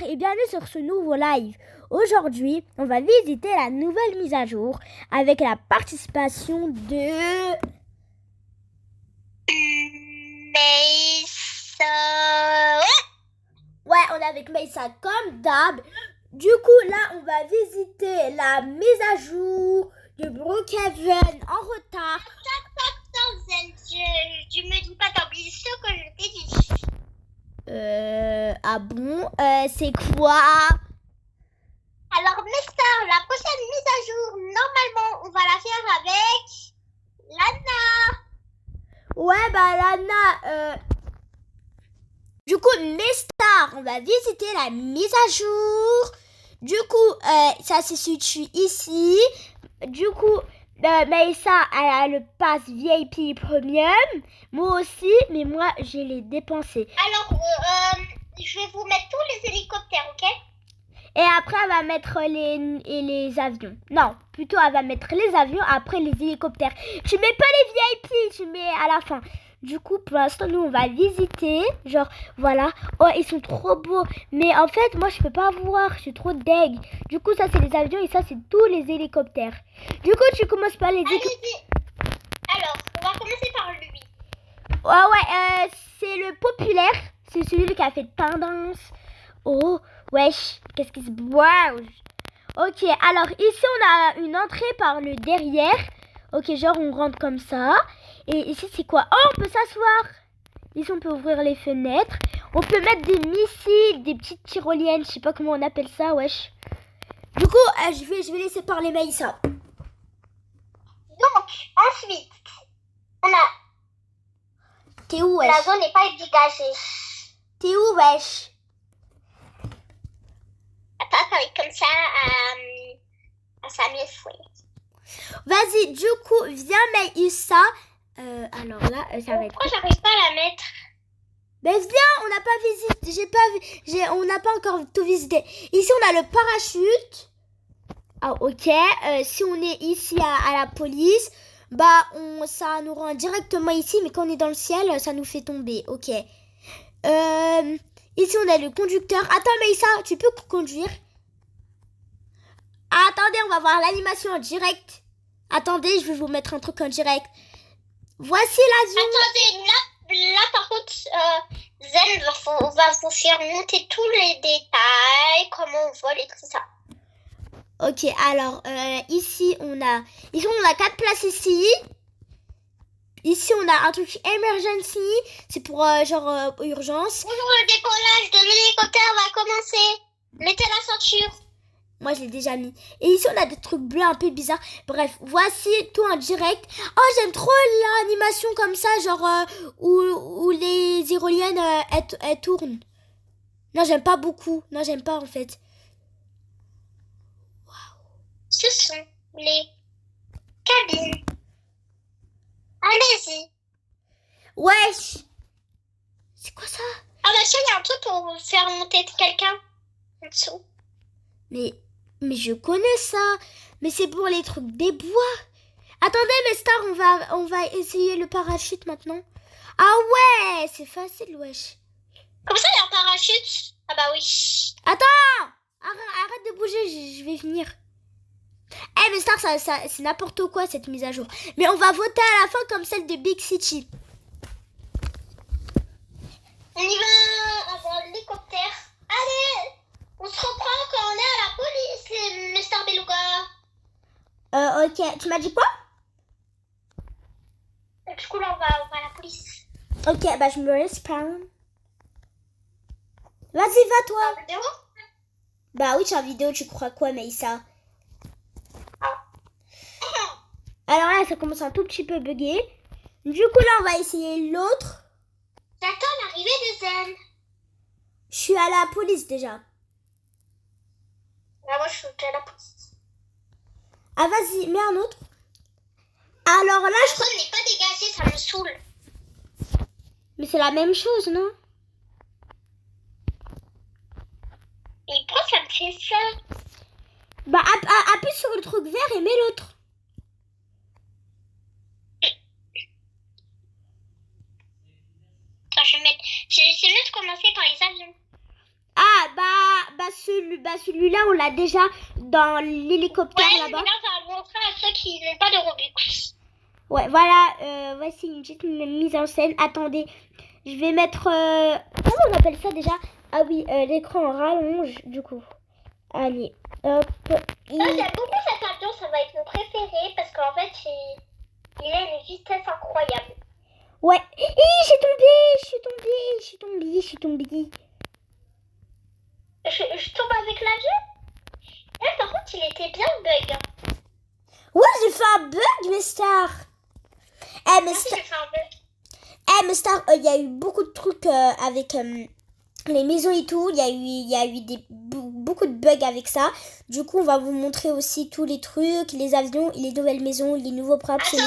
et bienvenue sur ce nouveau live. Aujourd'hui, on va visiter la nouvelle mise à jour avec la participation de... Mesa. Ouais, on est avec Mesa comme d'hab. Du coup, là, on va visiter la mise à jour de Brookhaven en retard. Attends, Zen, tu me dis pas, t'as oublié ce que je t'ai dit. Ah bon? C'est quoi? Alors, Mesa, la prochaine mise à jour, normalement, on va la faire avec Lana. Ouais, bah Lana, du coup, Nestar, on va visiter la mise à jour. Du coup, ça se situe ici. Du coup, Maïssa, elle a le pass VIP Premium. Moi aussi, mais moi, je l'ai dépensé. Alors, je vais vous mettre tous les hélicoptères, ok? Et après, elle va mettre les avions. Non, plutôt, elle va mettre les avions, après les hélicoptères. Tu mets pas les VIP, tu mets à la fin. Du coup, pour l'instant, nous, on va visiter. Genre, voilà. Oh, ils sont trop beaux. Mais en fait, moi, je peux pas voir. Je suis trop deg. Du coup, ça, c'est les avions et ça, c'est tous les hélicoptères. Du coup, tu commences par les hélicoptères. Allez-y. Alors, on va commencer par lui. Ouais, c'est le populaire. C'est celui qui a fait tendance. Oh, wesh. Qu'est-ce qui se bouge? Ok, alors ici, on a une entrée par le derrière. Ok, genre, on rentre comme ça. Et ici, c'est quoi? Oh, on peut s'asseoir. Ici, on peut ouvrir les fenêtres. On peut mettre des missiles, des petites tyroliennes. Je sais pas comment on appelle ça, wesh. Du coup, je vais laisser parler Maïssa. Donc, ensuite, on a... T'es où, wesh? La zone n'est pas dégagée. T'es où, wesh? Attends, ça va être comme ça à sa mieux fouet. Vas-y, du coup, viens Maïssa. Alors là, ça va être... Pourquoi j'arrive pas à la mettre? Ben viens, on n'a pas visité, on n'a pas encore tout visité. Ici, on a le parachute. Ah, ok. Si on est ici à la police, bah, ça nous rend directement ici, mais quand on est dans le ciel, ça nous fait tomber. Ok. Ici, on a le conducteur. Attends, Maïssa, tu peux conduire? Ah, attendez, on va voir l'animation en direct. Attendez, je vais vous mettre un truc en direct. Voici l'avion. Attendez, là par contre, Zen va vous faire monter tous les détails, comment on vole et tout ça. Ok, alors ici on a 4 places ici. Ici on a un truc emergency, c'est pour urgence. Bonjour, le décollage de l'hélicoptère va commencer. Mettez la ceinture. Moi je l'ai déjà mis. Et ici on a des trucs bleus un peu bizarres. Bref, voici tout en direct. Oh, j'aime trop l'animation comme ça, genre où les éroliennes elles tournent. Non, j'aime pas beaucoup. Non, j'aime pas en fait. Ce sont les cabines. Allez-y. Wesh! C'est quoi ça? Ah bah tiens, il y a un truc pour faire monter quelqu'un en dessous. Mais je connais ça. Mais c'est pour les trucs des bois. Attendez, mes stars, on va essayer le parachute maintenant. Ah ouais, c'est facile, wesh. Comme ça, il y a un parachute. Ah bah oui. Attends, arrête de bouger, je vais venir. Eh, mes stars, ça c'est n'importe quoi cette mise à jour. Mais on va voter à la fin comme celle de Big City. On y va avant l'hélicoptère. Allez, on se reprend quand on est à la police, Mr. Beluga. Ok, tu m'as dit quoi? Du coup, là, on va à la police. Ok, bah je me respawn. Vas-y, va toi. En vidéo? Bah oui, tu es en vidéo, tu crois quoi, Maïssa? Ah. Alors là, ça commence un tout petit peu bugué. Du coup, là, on va essayer l'autre. J'attends l'arrivée de Zen. Je suis à la police déjà. Là, moi, je suis à la police. Ah, vas-y, mets un autre. Alors là, La zone n'est pas dégagée, ça me saoule. Mais c'est la même chose, non? Et pourquoi ça me fait ça? Bah, appuie sur le truc vert et mets l'autre. Attends, je vais mieux de commencer par les avions. Ah, bah celui-là, on l'a déjà dans l'hélicoptère Ouais, là-bas. mais là, on va le montrer à ceux qui n'ont pas de Robux. Ouais, voilà, voici une petite mise en scène. Attendez, je vais mettre... comment on appelle ça déjà? Ah oui, l'écran en rallonge, du coup. Allez, hop. J'aime beaucoup cet avion, ça va être mon préféré parce qu'en fait, il a une vitesse incroyable. Ouais. J'ai tombé. Je tombe avec l'avion. Là, par contre, il était bien bug. Ouais, j'ai fait un bug, mes stars. Moi aussi, j'ai fait un bug. Mais Star, il y a eu beaucoup de trucs avec les maisons et tout. Il y a eu beaucoup de bugs avec ça. Du coup, on va vous montrer aussi tous les trucs, les avions, les nouvelles maisons, les nouveaux props. Attendez.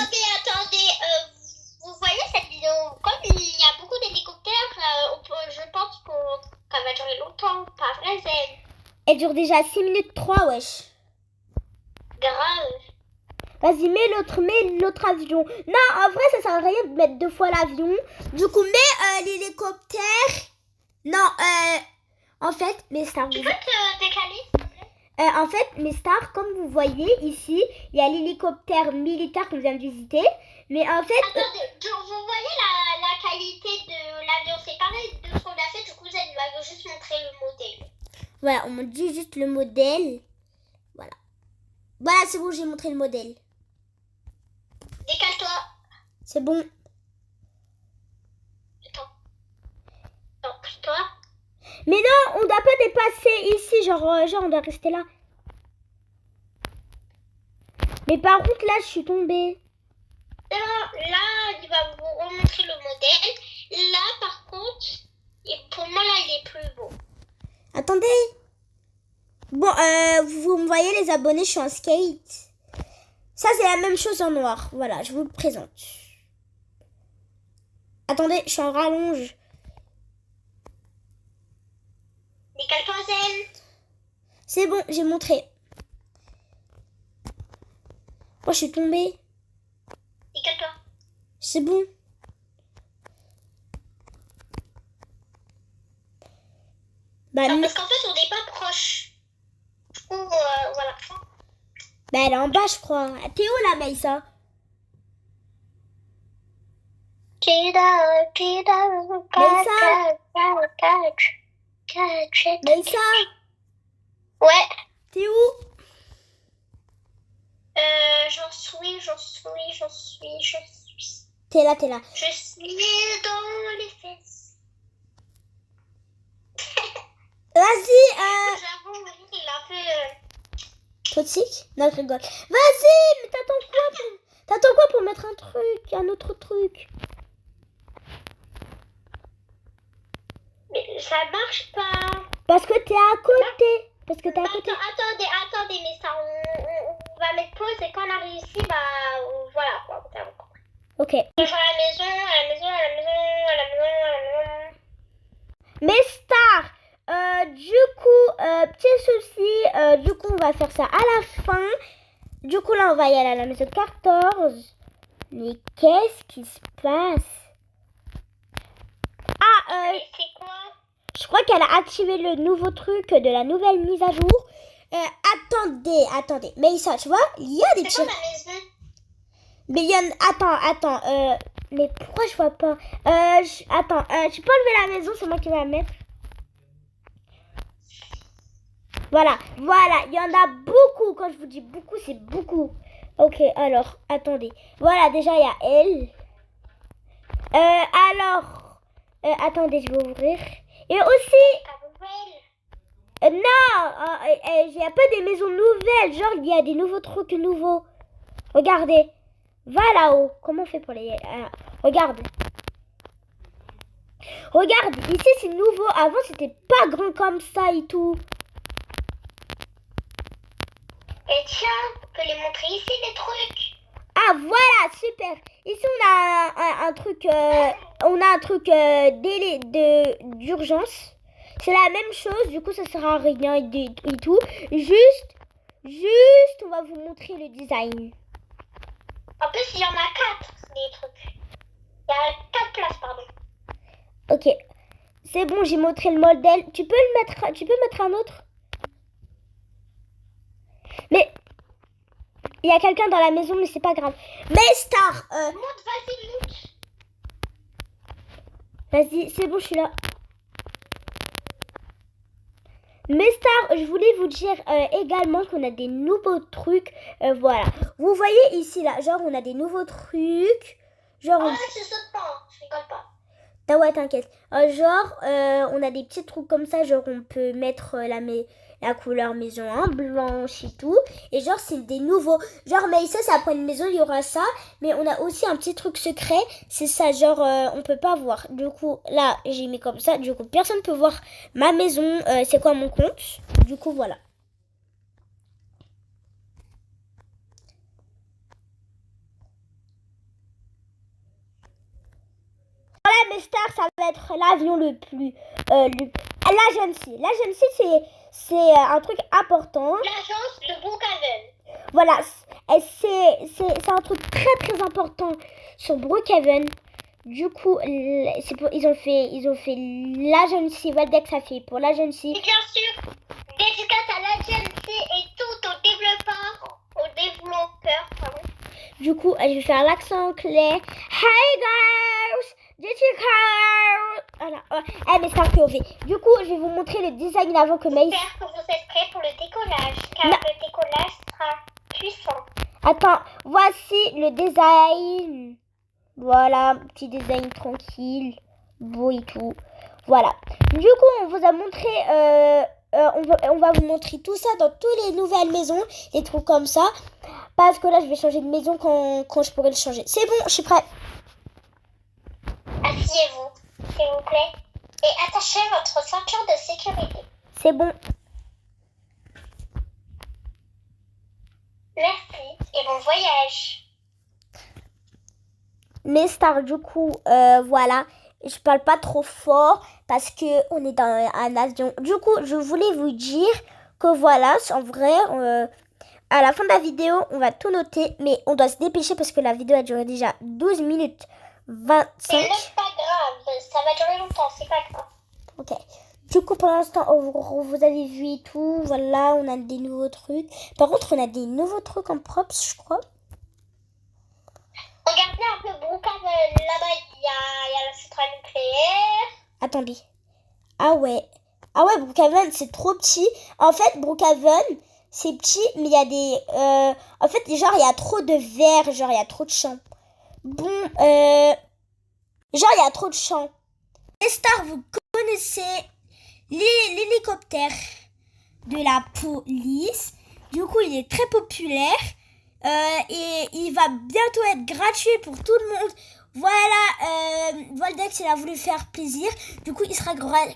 Vous voyez cette vidéo? Comme il y a beaucoup d'hélicoptères, je pense qu'elle va durer longtemps. Pas vrai, Zen? Elle dure déjà 6 minutes 3, wesh. Grave. Vas-y, mets l'autre avion. Non, en vrai, ça sert à rien de mettre 2 fois l'avion. Du coup, mets l'hélicoptère. Non, en fait, mes stars. Tu peux te décaler, s'il te plaît? En fait, mes stars, comme vous voyez ici, il y a l'hélicoptère militaire qu'on vient de visiter. Mais en fait... Attendez, vous voyez la qualité de l'avion? C'est pareil de ce qu'on a fait. Du coup, Zen va juste montrer le modèle. Voilà, on me dit juste le modèle. Voilà. Voilà, c'est bon, j'ai montré le modèle. Décale-toi. C'est bon. Attends. Non, toi. Mais non, on doit pas dépasser ici, genre on doit rester là. Mais par contre, là, je suis tombée. Non, là, il va vous remontrer le modèle. Là, par contre, pour moi, là, il est plus beau. Attendez. Bon, vous me voyez les abonnés, je suis en skate. Ça, c'est la même chose en noir. Voilà, je vous le présente. Attendez, je suis en rallonge. Décale-toi, Zen. C'est bon, j'ai montré. Moi, je suis tombée. Décale-toi. C'est bon. Bah, Non, parce qu'en fait, on n'est pas proche. Du coup, voilà. Bah, elle est en bas, je crois. T'es où, la Maïssa? Maïssa? Ouais. T'es où? J'en suis. T'es là. Je suis dans les fesses. Vas-y, J'avoue, oui, il a un peu... Toxique? Non, je rigole. Vas-y, mais t'attends quoi pour mettre un autre truc? Mais ça marche pas. Parce que t'es à côté. Attendez, mais ça, on va mettre pause et quand on a réussi, bah, voilà, quoi. Ok. On va faire à la maison. Mais Star, du coup, petit souci, du coup, on va faire ça à la fin. Du coup, là, on va y aller à la maison 14. Mais qu'est-ce qui se passe? Mais c'est quoi? Je crois qu'elle a activé le nouveau truc de la nouvelle mise à jour. Attendez. Mais ça, tu vois, il y a des C'est petits... quoi ma maison? Mais il y en... Attends. Mais pourquoi je vois pas? Attends, tu peux enlever la maison, c'est moi qui vais la mettre. Voilà, il y en a beaucoup. Quand je vous dis beaucoup, c'est beaucoup. Ok, alors, attendez. Voilà, déjà, il y a elle. Attendez, je vais ouvrir. Et aussi... non, il n'y a pas des maisons nouvelles. Genre, il y a des nouveaux trucs nouveaux. Regardez. Va là-haut. Comment on fait pour les... regarde. Regarde, ici, c'est nouveau. Avant, c'était pas grand comme ça et tout. Et tiens, on peut les montrer ici, des trucs. Ah, voilà, super. Ici, on a un truc... d'urgence. C'est la même chose, du coup ça sert à rien et tout. Juste, on va vous montrer le design. En plus, il y en a 4, des trucs. Il y a 4 places, pardon. Ok, c'est bon, j'ai montré le modèle. Tu peux mettre un autre? Mais il y a quelqu'un dans la maison, mais c'est pas grave. Mais Star, Monte, vas-y, monte. vas-y, c'est bon, je suis là. Mais Star, je voulais vous dire également qu'on a des nouveaux trucs. Voilà. Vous voyez ici, là, genre, on a des nouveaux trucs. Genre, Oh, je saute pas, hein. Je rigole pas. ah ouais, t'inquiète. On a des petits trucs comme ça. Genre, on peut mettre la couleur maison en blanche et tout. Et genre, c'est des nouveaux. Genre, mais ça, après une maison, il y aura ça. Mais on a aussi un petit truc secret. C'est ça, genre, on peut pas voir. Du coup, là, j'ai mis comme ça. Du coup, personne peut voir ma maison. C'est quoi mon compte. Du coup, voilà. Voilà, mes stars, ça va être l'avion le plus... L'agency. L'agency, c'est un truc important. L'agence de Brookhaven. Voilà, c'est un truc très très important sur Brookhaven. Du coup, ils ont fait l'agency. Waldex a fait pour l'agency. Et bien sûr, dédicace à l'agency et tout aux développeurs, pardon. Du coup, je vais faire l'accent anglais. Hey guys, did you come? Voilà. Mais c'est un POV. Du coup, je vais vous montrer le design avant que Maïs... J'espère que vous êtes prêts pour le décollage, car Non. le décollage sera puissant. Attends, voici le design. Voilà, petit design tranquille, beau et tout. Voilà. Du coup, on vous a montré... on va vous montrer tout ça dans toutes les nouvelles maisons, les trucs comme ça. Parce que là, je vais changer de maison quand je pourrai le changer. C'est bon, je suis prête. Asseyez-vous, s'il vous plaît, et attachez votre ceinture de sécurité. C'est bon. Merci et bon voyage. Mes stars, du coup, voilà. Je parle pas trop fort parce que on est dans un avion. Du coup, je voulais vous dire que voilà, en vrai... à la fin de la vidéo, on va tout noter, mais on doit se dépêcher parce que la vidéo a duré déjà 12 minutes 25. C'est pas grave, ça va durer longtemps, c'est pas grave. Ok. Du coup, pour l'instant, vous avez vu et tout. Voilà, on a des nouveaux trucs. Par contre, on a des nouveaux trucs en props, je crois. Regardez un peu Brookhaven, là-bas, il y a la centrale nucléaire. Attendez. Ah ouais, Brookhaven, c'est trop petit. En fait, Brookhaven... c'est petit, mais il y a des... en fait, genre, il y a trop de verre, genre, il y a trop de champs. Bon, genre, il y a trop de champs. Les stars, vous connaissez l'hélicoptère de la police. Du coup, il est très populaire. Et il va bientôt être gratuit pour tout le monde. Voilà, Voldex, il a voulu faire plaisir. Du coup, il sera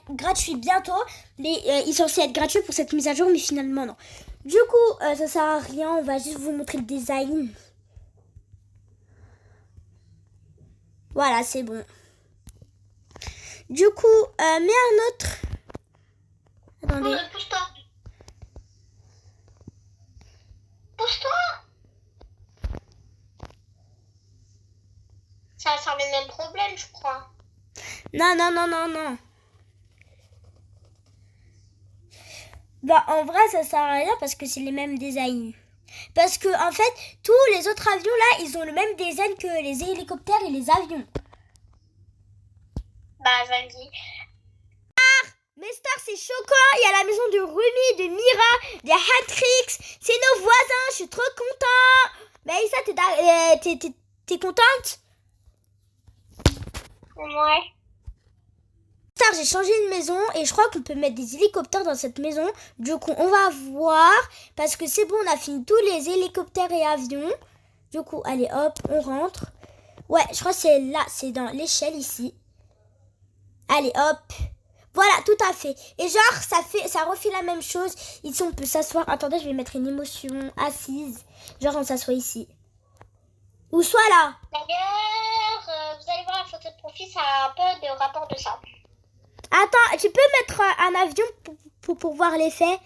gratuit bientôt. Mais il est censé être gratuit pour cette mise à jour, mais finalement, non. Du coup, ça sert à rien. On va juste vous montrer le design. Voilà, c'est bon. Du coup, mets un autre. Attendez. Pousse-toi. Pousse-toi. Ça sert le même problème, je crois. Non. Bah, en vrai, ça sert à rien parce que c'est les mêmes designs. Parce que, en fait, tous les autres avions, là, ils ont le même design que les hélicoptères et les avions. Bah, vas-y. Mais Star, c'est choquant. Il y a la maison de Rumi, de Mira, de Hatrix. C'est nos voisins. Je suis trop content. Mais Aïssa, t'es contente? Ouais. Star, j'ai changé de maison et je crois qu'on peut mettre des hélicoptères dans cette maison. Du coup, on va voir. Parce que c'est bon, on a fini tous les hélicoptères et avions. Du coup, allez, hop, on rentre. Ouais, je crois que c'est là, c'est dans l'échelle ici. Allez, hop. Voilà, tout à fait. Et genre, ça refait la même chose. Ici, on peut s'asseoir. Attendez, je vais mettre une émotion assise. Genre, on s'assoit ici. Ou soit là. D'ailleurs, vous allez voir la photo de profil, ça a un peu de rapport de ça. Attends, tu peux mettre un avion pour voir l'effet?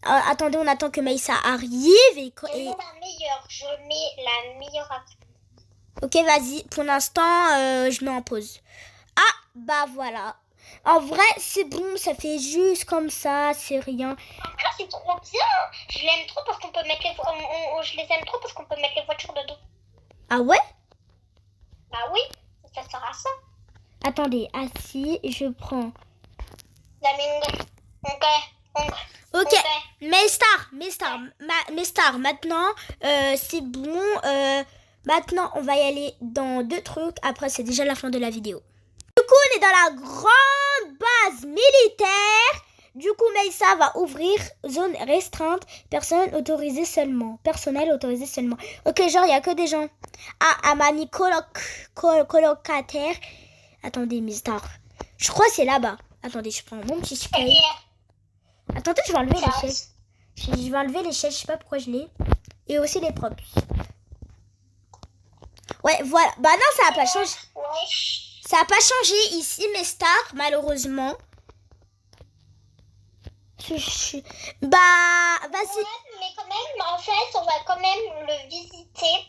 Attendez, on attend que Maïssa arrive. Je mets la meilleure. Je mets la meilleure action. Ok, vas-y. Pour l'instant, je mets en pause. Ah, bah voilà. En vrai, c'est bon, ça fait juste comme ça, c'est rien. En vrai, c'est trop bien. Je l'aime trop parce qu'on peut mettre les je les aime trop parce qu'on peut mettre les voitures dedans. Ah ouais? Bah oui, ça sert à ça. Attendez, assis, je prends. La mingue. Ok, mes stars, maintenant, c'est bon. Maintenant, on va y aller dans 2 trucs. Après, c'est déjà la fin de la vidéo. Du coup, on est dans la grande base militaire. Du coup, Meissa va ouvrir zone restreinte, personnel autorisé seulement. Ok, genre, il n'y a que des gens. Ah, à ma colocataire. Attendez, mes stars. Je crois que c'est là-bas. Attendez, je prends mon petit spray. Attendez, je vais enlever l'échelle. Je vais enlever l'échelle, je sais pas pourquoi je l'ai. Et aussi les props. Ouais, voilà. Bah non, ça n'a pas changé. Ça n'a pas changé ici, mes stars, malheureusement. Bah, vas-y. Ouais, mais quand même, en fait, on va quand même le visiter.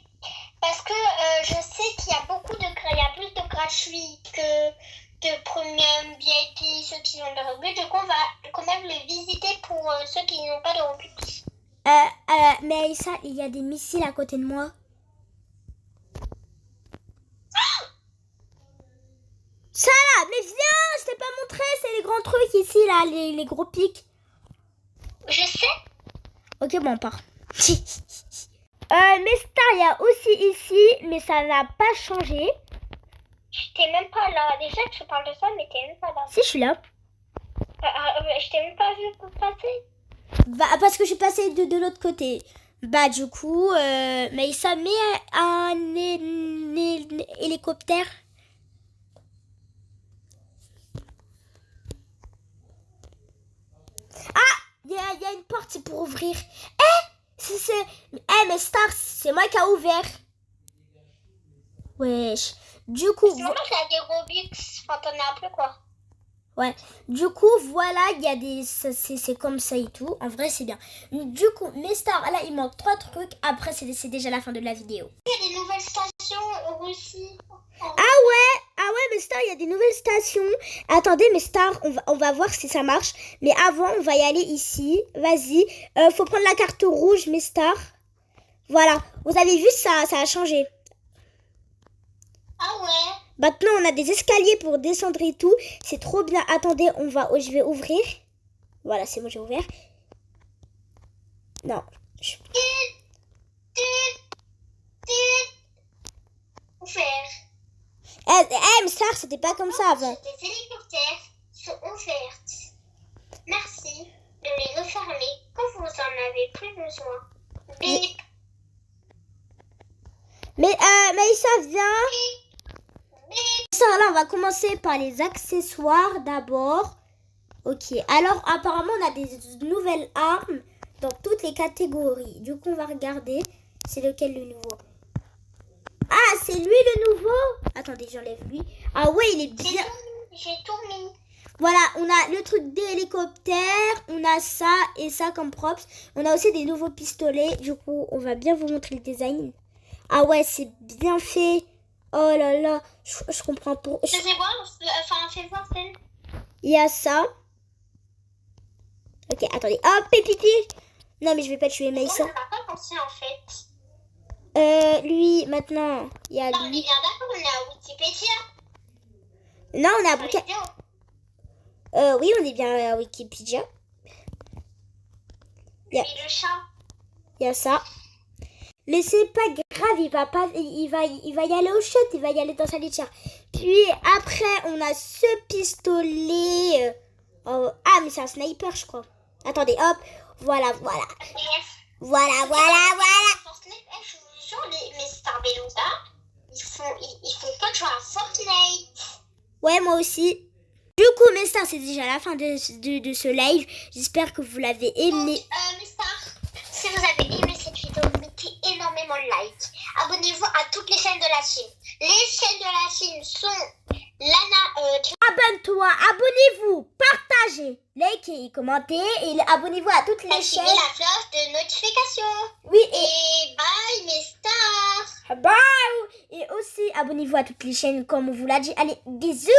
Parce que je sais qu'il y a il y a plus de gratuits que de premium, VIP, ceux qui ont de Robux. Du coup, on va quand même le visiter pour ceux qui n'ont pas de Robux. Mais Aïssa, il y a des missiles à côté de moi. Ça là, mais viens, je t'ai pas montré, c'est les grands trucs ici, là, les gros pics. Je sais. Ok, bon, on part. Mais stars, il y a aussi ici, mais ça n'a pas changé. J'étais même pas là. Déjà que je parle de ça, mais t'es même pas là. Si, je suis là. Je t'ai même pas vu passer. Bah, parce que je suis passée de l'autre côté. Bah, du coup, mais ça met un hélicoptère. Ah, il y a une porte, c'est pour ouvrir. Mais Star, c'est moi qui a ouvert. Wesh. Du coup... C'est vraiment qu'il y a des Robux. Enfin, t'en as un peu, quoi. Ouais. Du coup, voilà, il y a des... C'est comme ça et tout. En vrai, c'est bien. Du coup, mes stars, là, il manque 3 trucs. Après, c'est déjà la fin de la vidéo. Il y a des nouvelles stations en Russie. Ah ouais, mes stars, il y a des nouvelles stations. Attendez, mes stars, on va voir si ça marche. Mais avant, on va y aller ici. Vas-y. Faut prendre la carte rouge, mes stars. Voilà. Vous avez vu, ça a changé. Ah ouais. Maintenant, on a des escaliers pour descendre et tout. C'est trop bien. Attendez, je vais ouvrir. Voilà, c'est bon, j'ai ouvert. Non. Ouvert. Mais Star, c'était pas comme ça avant. Les hélicoptères sont ouvertes. Merci de les refermer quand vous en avez plus besoin. Bip. Mais ça vient. Ça, là, on va commencer par les accessoires d'abord. Ok, alors apparemment, on a des nouvelles armes dans toutes les catégories. Du coup, on va regarder. C'est lequel le nouveau? Ah, c'est lui le nouveau. Attendez, j'enlève lui. Ah ouais, il est bien. J'ai tout mis. Voilà, on a le truc des hélicoptères. On a ça et ça comme props. On a aussi des nouveaux pistolets. Du coup, on va bien vous montrer le design. Ah ouais, c'est bien fait. Oh là là, je comprends pas. Je sais voir, fais voir celle. Il y a ça. Ok, attendez. Hop, pépiti. Non, mais je vais pas tuer Maïssa. On n'a pas pensé en fait. Lui, maintenant, il y a là, on est lui. bien d'accord, on est à Wikipédia. Non, on a Bouquet. oui, on est bien à Wikipédia. Et le chat. Il y a ça. Mais c'est pas grave, il va y aller au shot, il va y aller dans sa litière. Puis après, on a ce pistolet. Ah, mais c'est un sniper, je crois. Attendez, hop. Voilà. Yes. Voilà. Je vous jure, mes Star Beluga, ils font pas de jouer à Fortnite. Ouais, moi aussi. Du coup, mes stars, c'est déjà la fin de ce live. J'espère que vous l'avez aimé. Donc, mes stars, si vous avez aimé cette vidéo, mettez énormément de likes. Abonnez-vous à toutes les chaînes de la Chine. Les chaînes de la Chine sont Lana... Abonne-toi, abonnez-vous, partagez, likez et commentez. Et abonnez-vous à toutes les chaînes. Activez la cloche de notification. Oui, Et bye mes stars. bye. Et aussi, abonnez-vous à toutes les chaînes comme on vous l'a dit. Allez, bisous.